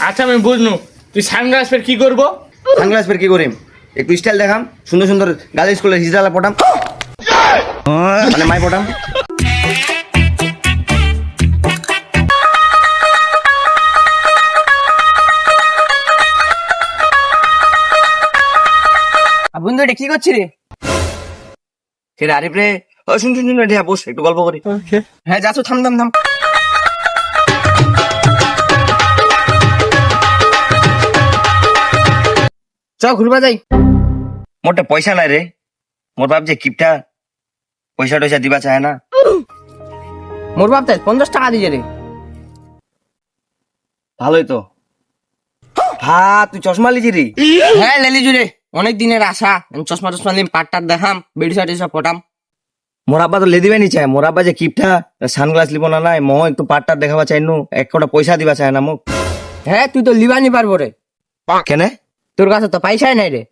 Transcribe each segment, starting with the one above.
আচ্ছা আমি বুঝনু, তুই সানগ্লাস পরে কি করবো? সানগ্লাস পরে কি করিম? একটু স্টাইল দেখাম, সুন্দর সুন্দর গার্ল স্কুলে হিজড়ালা পটাম, মানে মাই পটাম। বন্ধু এটা কি করছি রে? সেটা আরিফ রে, ও শুন শুন শুন ঢেয়া বস, একটু গল্প করি। হ্যাঁ যাচ্ছ, থাম থাম থাম। চ ঘুরবা যাই। মোটে পয়সা নাই রে, মোর বাপ যে কিপটা, পয়সা টয়সা দিবা চায় না। মোর বাপ তাই 50 টাকা দিয়ে রে। ভালোই তো। হ্যাঁ তুই চশমা লিজি রে? হ্যাঁ লেলি জুড়ে, অনেক দিনের আশা। আমি চশমা টশমা নিয়ে পাটটার দেখাম, বেডি সাইড এসব পটাম। মোর আব্বা তো লেদিবে নি চায়, মোর আব্বা যে কিপটা, সানগ্লাস লিব না নাই, মহ একটু পাটটার দেখাবা চাই নু, এক কটা পয়সা দিবা চায় না মোক। হ্যাঁ তুই তো লিবানি পারবো রে, কেনে? তোর কাছে তো পয়সাই নাই রে।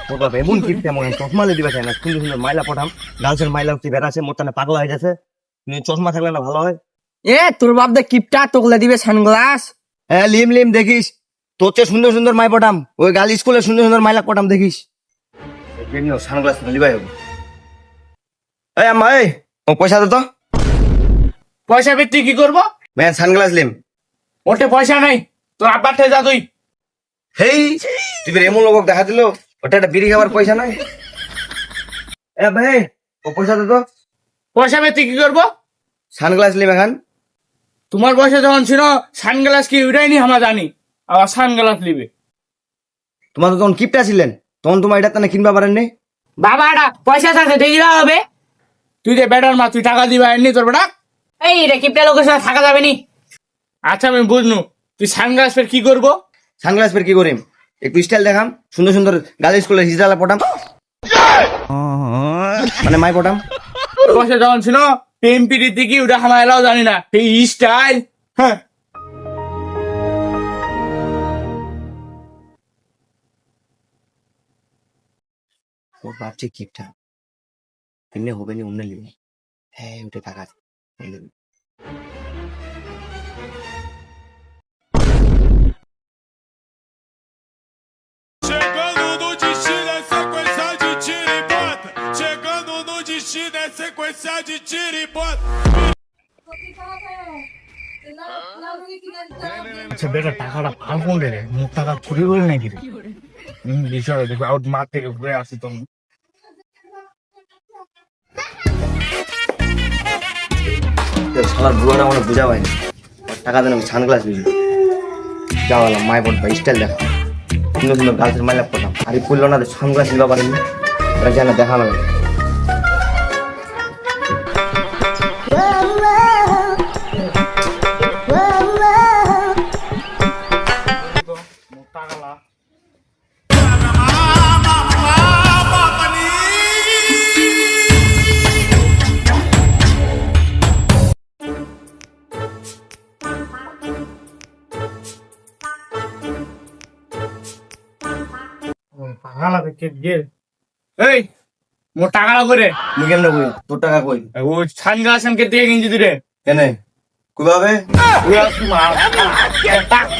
মোর বাপ এমন কিপটা, মোক চশমা লিদিবা চায় না, সুন্দর সুন্দর মাইলা পটাম, গার্লসের মাইলা উঠতে বেড়াছে, মোর তানে পাগলা হয়ে যাচ্ছে। চশমা থাকলে না ভালো হয়। এ তোর বাপ দে কিপটা, তোকলে দিবে সানগ্লাস। হ্যাঁ লিম লিম দেখিস, তোর চেয়ে সুন্দর সুন্দর মাই পটাম, ওই গার্ল স্কুলে সুন্দর সুন্দর মাইলা পটাম দেখিস। সানগ্লাস লিবাই হবে। এই আম্মা, এই ও পয়সা দে তো। পয়সা পেয়ে তুই কি করবো? Man sunglass Lim. ওটে পয়সা নাই, তোর আব্বার থেকে যা তুই। হেই তুই ফের এমন লোক দেখা দিল, ওটা একটা বিড়ি খাবার পয়সা নাই। এ ভাই ও পয়সা দে তো। পয়সা পেয়ে তুই কি করবো? সানগ্লাস লিম এখন। তোমার বয়সে যখন ছিল সানগ্লাস কি উড়াইনি আমরা জানি, আবার সানগ্লাস নিবে। তোমার তো তখন কিপটা ছিলেন, তখন তোমার এটা তানে কিনবা পারেন নি। বাবা এটা পয়সা থাকে দিবা হবে। তুই যে বেটার মা, তুই টাকা দিবা এমনি তোর বেটা। এই রে কিপটা লোকের সাথে থাকা যাবে নি। আচ্ছা আমি বুঝনু, তুই সানগ্লাস পরে কি করবো? সানগ্লাস পরে কি করিম? একটু স্টাইল দেখাম, সুন্দর সুন্দর গার্ল স্কুলে হিজড়ালা পটাম, মানে মাই পটাম। বয়সে যখন ছিল প্রেম পিড়িতে কি ওটা আমার এলাও জানি না, এই স্টাইল। হ্যাঁ ওর ভাবছি কিপটা, এমনি হবে নি, অন্য লিবে। হ্যাঁ ওটা টাকা আছে, লিবে। Chegando no destino é sequência de tiro e bota. Chegando no destino é sequência de tiro e bota. আচ্ছা বেটা, টাকাটা ফাল করলে রে, মুখ টাকা চুরি করে নাকি রে? বিষয় দেখো, আউট মাঠ থেকে ঘুরে আসি তো। শালার বুড়োটা মনে বুঝা পায়নি, টাকা দেন আমি সানগ্লাস নিবি। যাওয়ালাম মাই পড়বা স্টাইল দেখা, সুন্দর সুন্দর গার্লসের মাইলা পড়লাম, আর এই পড়লো না সানগ্লাস নিবা পারেনি, এটা যেন দেখা না। টাকা দেখে গিয়ে এই মোর টাকা করে মুই কেমনে কই তোর টাকা কই? ও সানগ্লাস আনকে দিয়ে কিনছি তুই রে। কেনে কুভাবে? টাকা